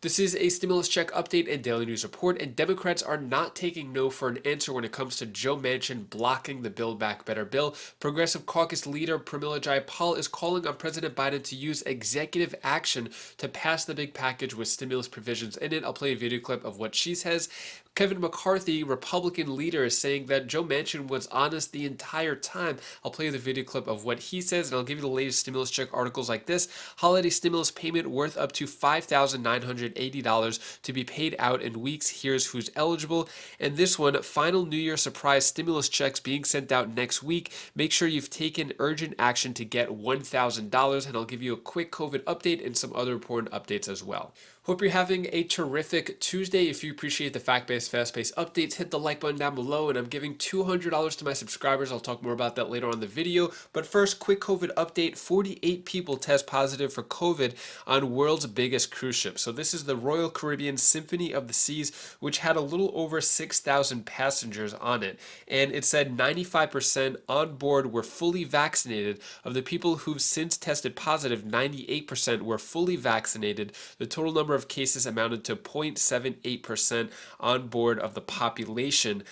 This is a stimulus check update and daily news report, and Democrats are not taking no for an answer when it comes to Joe Manchin blocking the Build Back Better bill. Progressive Caucus leader Pramila Jayapal is calling on President Biden to use executive action to pass the big package with stimulus provisions in it. I'll play a video clip of what she says. Kevin McCarthy, Republican leader, is saying that Joe Manchin was honest the entire time. I'll play the video clip of what he says, and I'll give you the latest stimulus check articles like this. Holiday stimulus payment worth up to $5,980 to be paid out in weeks. Here's who's eligible. And this one, final New Year surprise stimulus checks being sent out next week. Make sure you've taken urgent action to get $1,000, and I'll give you a quick COVID update and some other important updates as well. Hope you're having a terrific Tuesday. If you appreciate the fact-based, fast-paced updates, hit the like button down below, and I'm giving $200 to my subscribers. I'll talk more about that later on in the video. But first, quick COVID update. 48 people test positive for COVID on world's biggest cruise ship. So this is the Royal Caribbean Symphony of the Seas, which had a little over 6,000 passengers on it. And it said 95% on board were fully vaccinated. Of the people who've since tested positive, 98% were fully vaccinated. The total number of cases amounted to 0.78% on board of the population.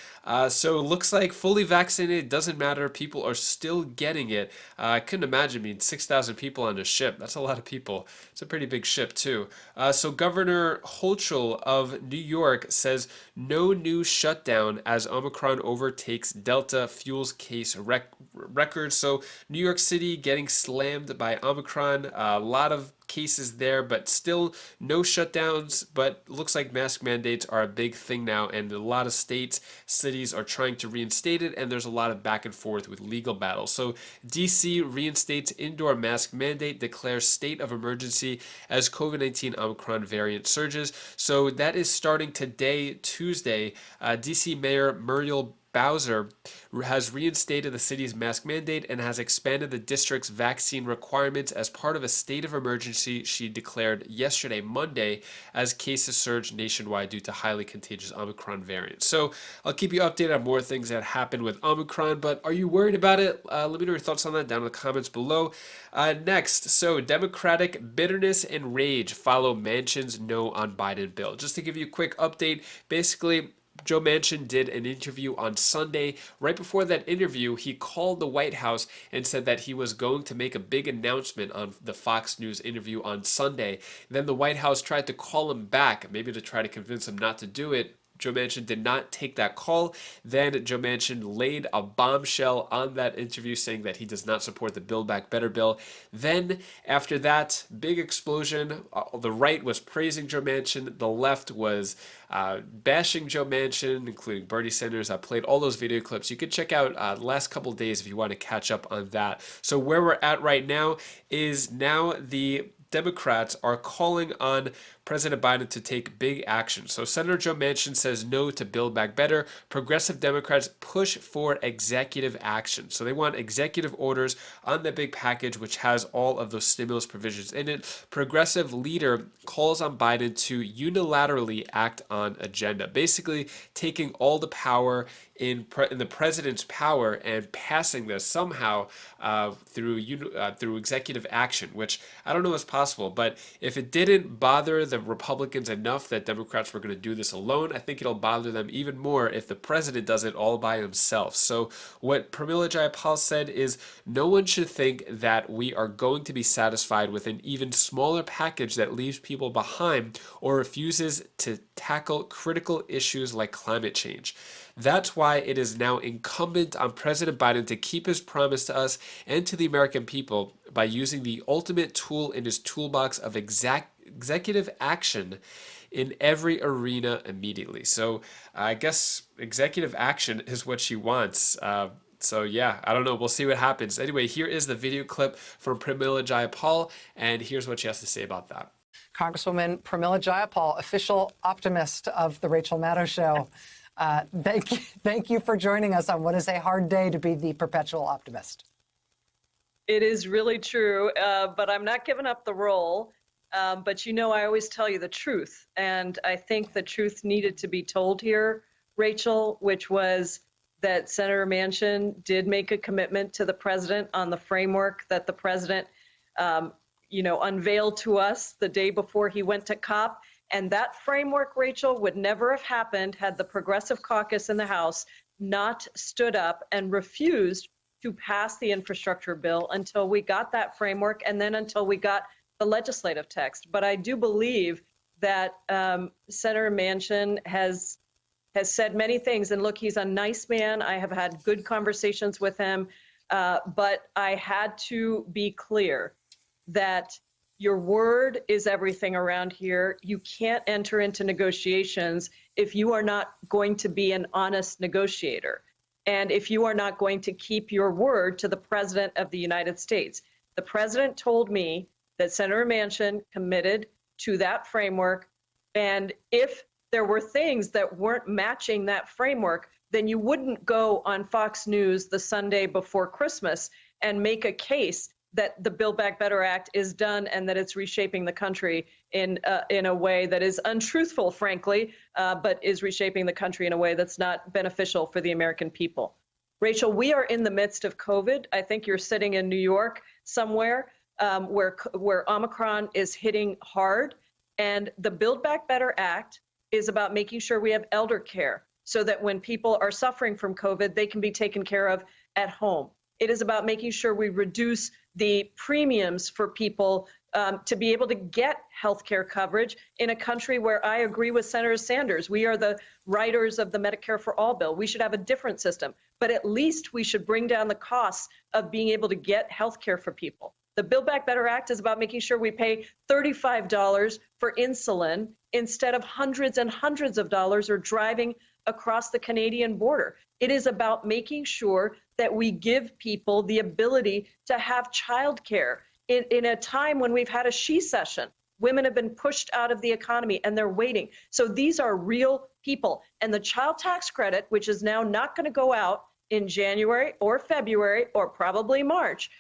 So it looks like fully vaccinated doesn't matter. People are still getting it. I couldn't imagine being 6,000 people on a ship. That's a lot of people. It's a pretty big ship too. So Governor Hochul of New York says no new shutdown as Omicron overtakes Delta fuels case records. So New York City getting slammed by Omicron. A lot of cases there, but still no shutdowns. But looks like mask mandates are a big thing now, and a lot of states, cities are trying to reinstate it, and there's a lot of back and forth with legal battles. So DC reinstates indoor mask mandate, declares state of emergency as COVID-19 Omicron variant surges. So that is starting today, Tuesday. DC Mayor Muriel Bowser has reinstated the city's mask mandate and has expanded the district's vaccine requirements as part of a state of emergency she declared yesterday, Monday, as cases surged nationwide due to highly contagious Omicron variant. So I'll keep you updated on more things that happen with Omicron, but are you worried about it? Let me know your thoughts on that down in the comments below. Next, so Democratic bitterness and rage follow Manchin's no on Biden bill. Just to give you a quick update, basically, Joe Manchin did an interview on Sunday. Right before that interview, he called the White House and said that he was going to make a big announcement on the Fox News interview on Sunday. Then the White House tried to call him back, maybe to try to convince him not to do it. Joe Manchin did not take that call. Then Joe Manchin laid a bombshell on that interview saying that he does not support the Build Back Better bill. Then after that, big explosion. The right was praising Joe Manchin. The left was bashing Joe Manchin, including Bernie Sanders. I played all those video clips. You can check out the last couple days if you want to catch up on that. So where we're at right now is now the Democrats are calling on President Biden to take big action. So Senator Joe Manchin says no to Build Back Better. Progressive Democrats push for executive action. So they want executive orders on the big package, which has all of those stimulus provisions in it. Progressive leader calls on Biden to unilaterally act on agenda, basically taking all the power in the president's power and passing this somehow through executive action, which I don't know is possible. But if it didn't bother the Republicans enough that Democrats were going to do this alone, I think it'll bother them even more if the president does it all by himself. So what Pramila Jayapal said is no one should think that we are going to be satisfied with an even smaller package that leaves people behind or refuses to tackle critical issues like climate change. That's why it is now incumbent on President Biden to keep his promise to us and to the American people by using the ultimate tool in his toolbox of executive action in every arena immediately. So I guess executive action is what she wants. So yeah, I don't know. We'll see what happens. Anyway, here is the video clip from Pramila Jayapal, and here's what she has to say about that. Congresswoman Pramila Jayapal, official optimist of the Rachel Maddow Show. Thank you for joining us on what is a hard day to be the perpetual optimist. It is really true, but I'm not giving up the role. But you know, I always tell you the truth. And I think the truth needed to be told here, Rachel, which was that Senator Manchin did make a commitment to the president on the framework that the president, unveiled to us the day before he went to COP. And that framework, Rachel, would never have happened had the Progressive Caucus in the House not stood up and refused to pass the infrastructure bill until we got that framework and then until we got the legislative text. But I do believe that Senator Manchin has said many things. And look, he's a nice man. I have had good conversations with him. But I had to be clear that your word is everything around here. You can't enter into negotiations if you are not going to be an honest negotiator, and if you are not going to keep your word to the President of the United States. The President told me that Senator Manchin committed to that framework, and if there were things that weren't matching that framework, then you wouldn't go on Fox News the Sunday before Christmas and make a case that the Build Back Better Act is done and that it's reshaping the country in a way that is untruthful, frankly, but is reshaping the country in a way that's not beneficial for the American people. Rachel, we are in the midst of COVID. I think you're sitting in New York somewhere where Omicron is hitting hard. And the Build Back Better Act is about making sure we have elder care so that when people are suffering from COVID, they can be taken care of at home. It is about making sure we reduce the premiums for people to be able to get health care coverage in a country where I agree with Senator Sanders. We are the writers of the Medicare for All bill. We should have a different system, but at least we should bring down the costs of being able to get health care for people. The Build Back Better Act is about making sure we pay $35 for insulin instead of hundreds and hundreds of dollars or driving across the Canadian border. It is about making sure that we give people the ability to have childcare in a time when we've had a she-cession. Women have been pushed out of the economy and they're waiting. So these are real people. And the child tax credit, which is now not going to go out in January or February or probably March,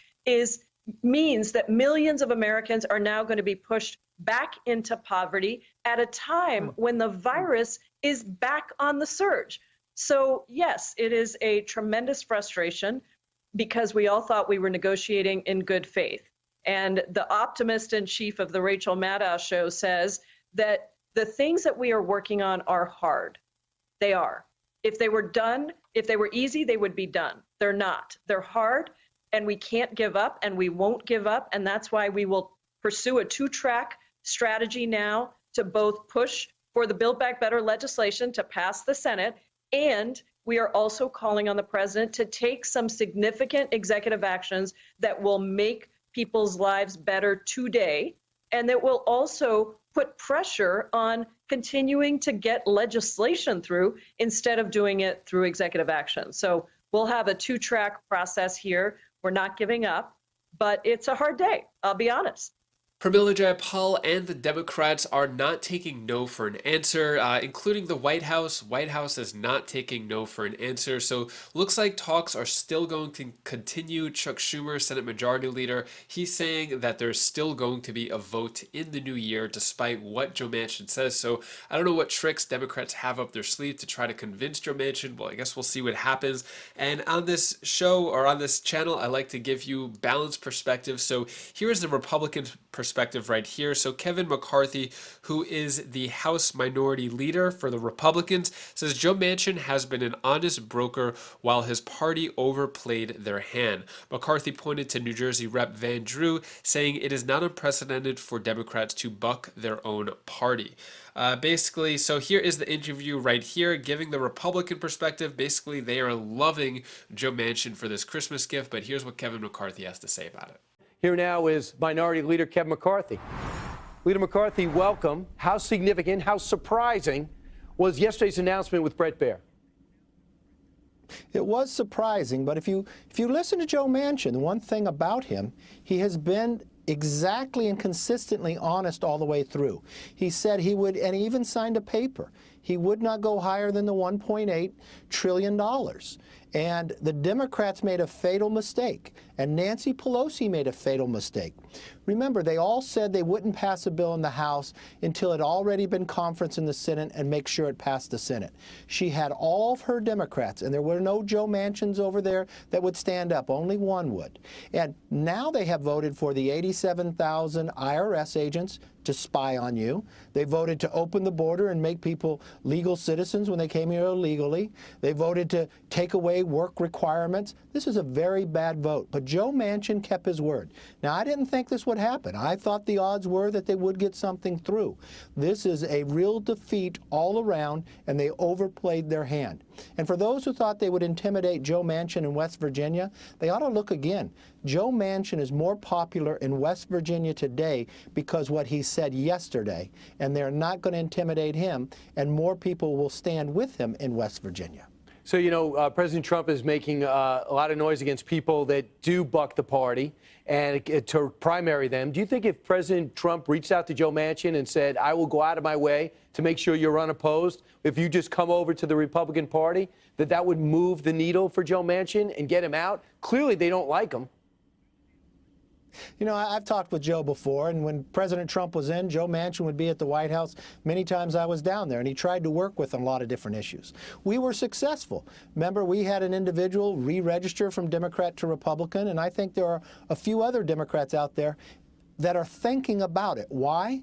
means that millions of Americans are now going to be pushed back into poverty at a time when the virus is back on the surge. So yes, it is a tremendous frustration because we all thought we were negotiating in good faith. And the optimist in chief of the Rachel Maddow show says that the things that we are working on are hard. They are. If they were done, if they were easy, they would be done. They're not. They're hard, and we can't give up, and we won't give up. And that's why we will pursue a two-track strategy now to both push for the Build Back Better legislation to pass the Senate, and we are also calling on the president to take some significant executive actions that will make people's lives better today, and that will also put pressure on continuing to get legislation through instead of doing it through executive action. So we'll have a two-track process here. We're not giving up, but it's a hard day, I'll be honest. Pramila Jayapal and the Democrats are not taking no for an answer, including the White House. White House is not taking no for an answer. So looks like talks are still going to continue. Chuck Schumer, Senate Majority Leader, he's saying that there's still going to be a vote in the new year despite what Joe Manchin says. So I don't know what tricks Democrats have up their sleeve to try to convince Joe Manchin. Well, I guess we'll see what happens. And on this show or on this channel, I like to give you balanced perspective. So here is the Republican perspective right here. So Kevin McCarthy, who is the House Minority Leader for the Republicans, says Joe Manchin has been an honest broker while his party overplayed their hand. McCarthy pointed to New Jersey Rep. Van Drew, saying it is not unprecedented for Democrats to buck their own party. Basically, so here is the interview right here, giving the Republican perspective. Basically, they are loving Joe Manchin for this Christmas gift, but here's what Kevin McCarthy has to say about it. Here now is Minority Leader Kevin McCarthy. Leader McCarthy, welcome. How significant, how surprising was yesterday's announcement with Bret Baier? It was surprising, but if you listen to Joe Manchin, the one thing about him, he has been exactly and consistently honest all the way through. He said he would, and he even signed a paper, he would not go higher than the $1.8 trillion. And the Democrats made a fatal mistake, and Nancy Pelosi made a fatal mistake. Remember, they all said they wouldn't pass a bill in the House until it had already been conferenced in the Senate and make sure it passed the Senate. She had all of her Democrats, and there were no Joe Manchins over there that would stand up. Only one would. And now they have voted for the 87,000 IRS agents to spy on you. They voted to open the border and make people legal citizens when they came here illegally. They voted to take away work requirements. This is a very bad vote. But Joe Manchin kept his word. Now, I didn't think this would happen. I thought the odds were that they would get something through. This is a real defeat all around, and they overplayed their hand. And for those who thought they would intimidate Joe Manchin in West Virginia, they ought to look again. Joe Manchin is more popular in West Virginia today because what he said yesterday, and they're not going to intimidate him, and more people will stand with him in West Virginia. So, President Trump is making a lot of noise against people that do buck the party and to primary them. Do you think if President Trump reached out to Joe Manchin and said, I will go out of my way to make sure you're unopposed, if you just come over to the Republican Party, that would move the needle for Joe Manchin and get him out? Clearly, they don't like him. I've talked with Joe before, and when President Trump was in, Joe Manchin would be at the White House. Many times I was down there, and he tried to work with on a lot of different issues. We were successful. Remember, we had an individual re-register from Democrat to Republican, and I think there are a few other Democrats out there that are thinking about it. Why?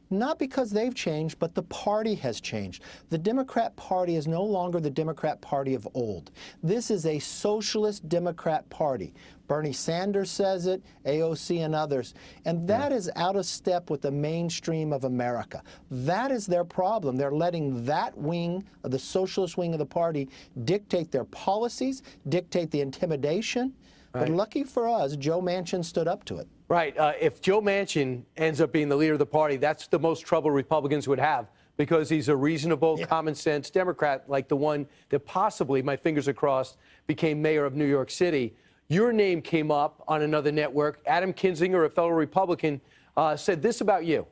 Not because they've changed, but the party has changed. The Democrat Party is no longer the Democrat Party of old. This is a socialist Democrat Party. Bernie Sanders says it, AOC and others. And that is out of step with the mainstream of America. That is their problem. They're letting that wing, of the socialist wing of the party, dictate their policies, dictate the intimidation. But lucky for us, Joe Manchin stood up to it. Right. If Joe Manchin ends up being the leader of the party, that's the most trouble Republicans would have, because he's a reasonable, common sense Democrat like the one that possibly, my fingers are crossed, became mayor of New York City. Your name came up on another network. Adam Kinzinger, a fellow Republican, said this about you.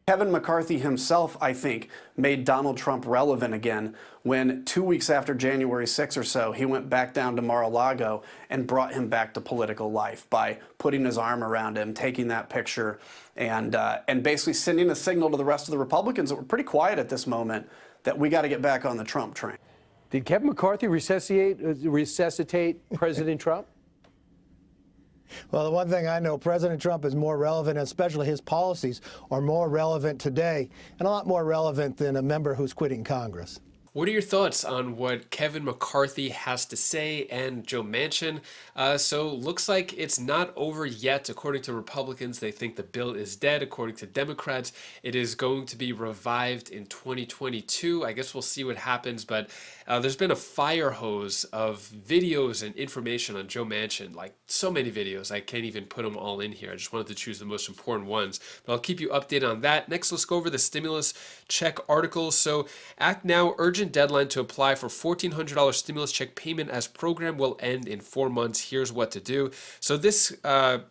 Kevin McCarthy himself, I think, made Donald Trump relevant again when 2 weeks after January 6 or so, he went back down to Mar-a-Lago and brought him back to political life by putting his arm around him, taking that picture, and basically sending a signal to the rest of the Republicans that were pretty quiet at this moment that we got to get back on the Trump train. Did Kevin McCarthy resuscitate President Trump? Well, the one thing I know, President Trump is more relevant, especially his policies are more relevant today and a lot more relevant than a member who's quitting Congress. What are your thoughts on what Kevin McCarthy has to say and Joe Manchin? So looks like it's not over yet. According to Republicans, they think the bill is dead. According to Democrats, it is going to be revived in 2022. I guess we'll see what happens, but there's been a fire hose of videos and information on Joe Manchin, like so many videos. I can't even put them all in here. I just wanted to choose the most important ones, but I'll keep you updated on that. Next, let's go over the stimulus check article. So Act Now urgent deadline to apply for $1,400 stimulus check payment as program will end in 4 months. Here's what to do. So this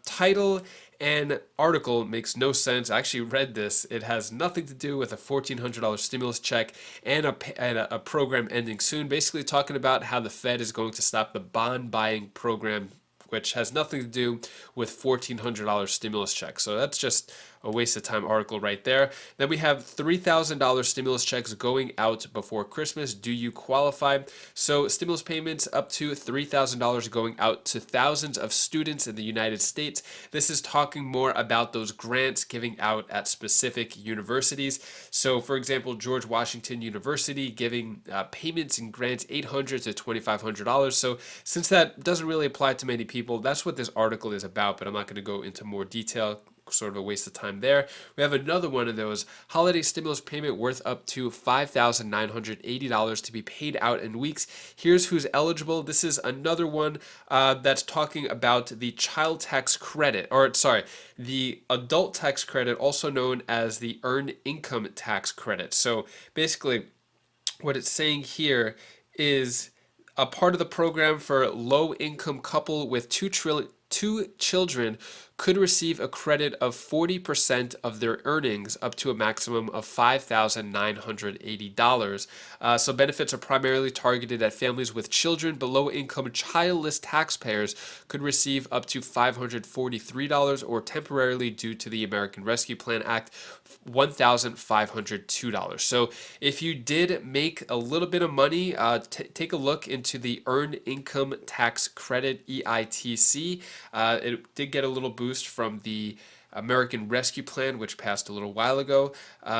title and article makes no sense. I actually read this. It has nothing to do with a $1,400 stimulus check and a program ending soon. Basically talking about how the Fed is going to stop the bond buying program, which has nothing to do with $1,400 stimulus checks. So that's just a waste of time article right there. Then we have $3,000 stimulus checks going out before Christmas. Do you qualify? So stimulus payments up to $3,000 going out to thousands of students in the United States. This is talking more about those grants giving out at specific universities. So for example, George Washington University giving payments and grants $800 to $2,500. So since that doesn't really apply to many people, that's what this article is about, but I'm not going to go into more detail. Sort of a waste of time there. We have another one of those holiday stimulus payment worth up to $5,980 to be paid out in weeks. Here's who's eligible. This is another one that's talking about the child tax credit, the adult tax credit, also known as the earned income tax credit. So basically what it's saying here is a part of the program for low-income couple with two children could receive a credit of 40% of their earnings up to a maximum of $5,980. So benefits are primarily targeted at families with children. Below-income childless taxpayers could receive up to $543 or temporarily due to the American Rescue Plan Act, $1,502. So if you did make a little bit of money, take a look into the Earned Income Tax Credit, EITC. It did get a little boost from the American Rescue Plan, which passed a little while ago.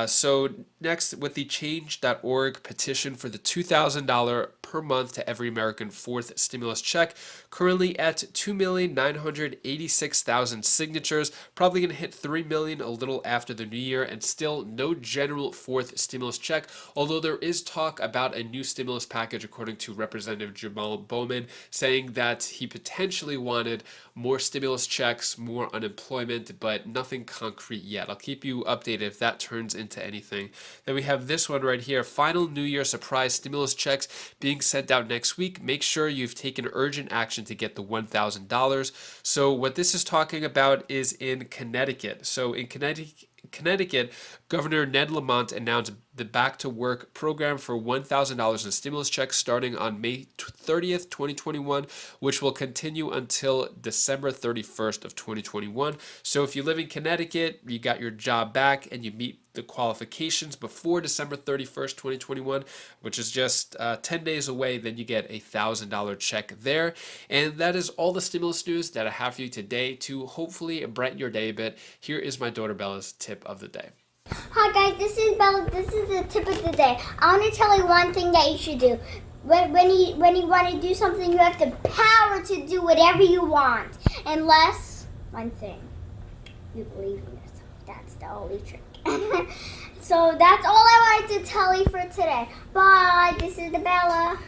So next, with the change.org petition for the $2,000 per month to every American fourth stimulus check, currently at 2,986,000 signatures, probably going to hit 3 million a little after the new year, and still no general fourth stimulus check, although there is talk about a new stimulus package, according to Representative Jamal Bowman, saying that he potentially wanted more stimulus checks, more unemployment, but nothing concrete yet. I'll keep you updated if that turns into anything. Then we have this one right here. Final New Year surprise stimulus checks being sent out next week. Make sure you've taken urgent action to get the $1,000. So what this is talking about is in Connecticut. So in Connecticut, Governor Ned Lamont announced the Back to Work program for $1,000 in stimulus checks starting on May 30th, 2021, which will continue until December 31st of 2021. So if you live in Connecticut, you got your job back and you meet the qualifications before December 31st, 2021, which is just 10 days away, then you get a $1,000 check there. And that is all the stimulus news that I have for you today to hopefully brighten your day a bit. Here is my daughter Bella's tip of the day. Hi guys, this is Bella. This is the tip of the day. I want to tell you one thing that you should do. When you want to do something, you have the power to do whatever you want. Unless, one thing, you believe in yourself. That's the only trick. So that's all I wanted to tell you for today. Bye. This is the Bella.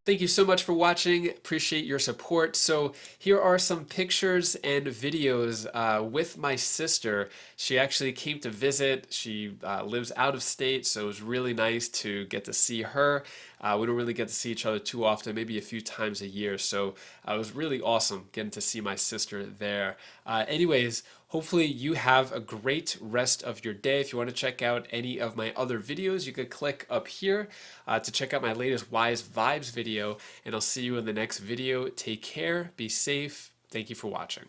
Thank you so much for watching. Appreciate your support. So here are some pictures and videos with my sister. She actually came to visit. She lives out of state, so it was really nice to get to see her. We don't really get to see each other too often, maybe a few times a year. So it was really awesome getting to see my sister there. Anyways, hopefully you have a great rest of your day. If you want to check out any of my other videos, you could click up here to check out my latest Wise Vibes video, and I'll see you in the next video. Take care, be safe. Thank you for watching.